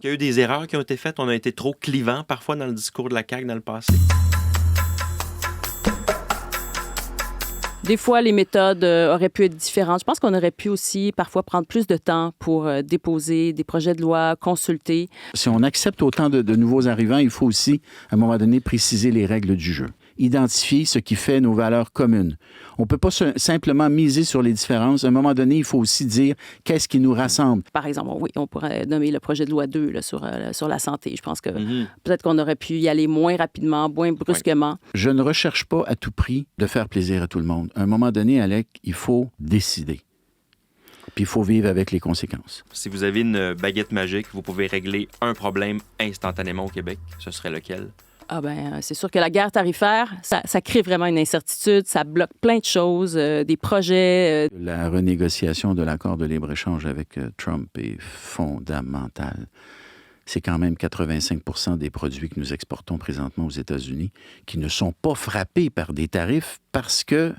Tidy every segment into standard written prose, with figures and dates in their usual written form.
Il y a eu des erreurs qui ont été faites. On a été trop clivant parfois dans le discours de la CAQ dans le passé. Des fois, les méthodes auraient pu être différentes. Je pense qu'on aurait pu aussi parfois prendre plus de temps pour déposer des projets de loi, consulter. Si on accepte autant de nouveaux arrivants, il faut aussi, à un moment donné, préciser les règles du jeu. Identifier ce qui fait nos valeurs communes. On ne peut pas simplement miser sur les différences. À un moment donné, il faut aussi dire qu'est-ce qui nous rassemble. Par exemple, oui, on pourrait nommer le projet de loi 2 là, sur la santé. Je pense que peut-être qu'on aurait pu y aller moins rapidement, moins brusquement. Je ne recherche pas à tout prix de faire plaisir à tout le monde. À un moment donné, Alec, il faut décider. Puis il faut vivre avec les conséquences. Si vous avez une baguette magique, vous pouvez régler un problème instantanément au Québec. Ce serait lequel? Ah ben, c'est sûr que la guerre tarifaire, ça crée vraiment une incertitude, ça bloque plein de choses, des projets. La renégociation de l'accord de libre-échange avec Trump est fondamentale. C'est quand même 85% des produits que nous exportons présentement aux États-Unis qui ne sont pas frappés par des tarifs parce que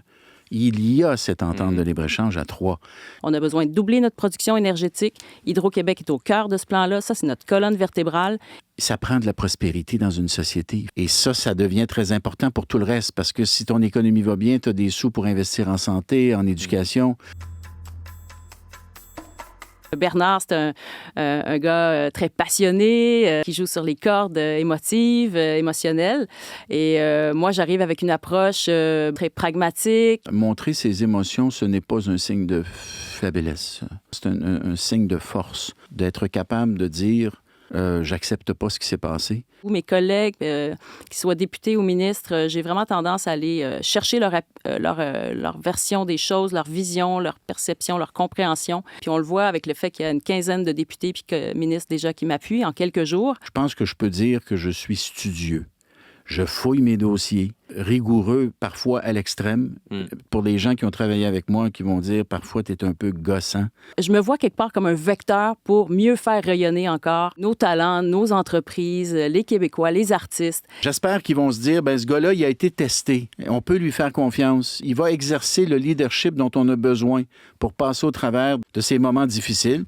il y a cette entente de libre-échange à 3. On a besoin de doubler notre production énergétique. Hydro-Québec est au cœur de ce plan-là. Ça, c'est notre colonne vertébrale. Ça prend de la prospérité dans une société. Et ça devient très important pour tout le reste parce que si ton économie va bien, tu as des sous pour investir en santé, en éducation. Bernard, c'est un gars très passionné, qui joue sur les cordes émotives, émotionnelles. Et moi, j'arrive avec une approche très pragmatique. Montrer ses émotions, ce n'est pas un signe de faiblesse. C'est un signe de force, d'être capable de dire j'accepte pas ce qui s'est passé. Mes collègues, qu'ils soient députés ou ministres, j'ai vraiment tendance à aller chercher leur version des choses, leur vision, leur perception, leur compréhension. Puis on le voit avec le fait qu'il y a une quinzaine de députés puis ministres déjà qui m'appuient en quelques jours. Je pense que je peux dire que je suis studieux. Je fouille mes dossiers, rigoureux, parfois à l'extrême. Pour les gens qui ont travaillé avec moi, qui vont dire parfois tu es un peu gossant. Je me vois quelque part comme un vecteur pour mieux faire rayonner encore nos talents, nos entreprises, les Québécois, les artistes. J'espère qu'ils vont se dire, ce gars-là, il a été testé. On peut lui faire confiance. Il va exercer le leadership dont on a besoin pour passer au travers de ces moments difficiles.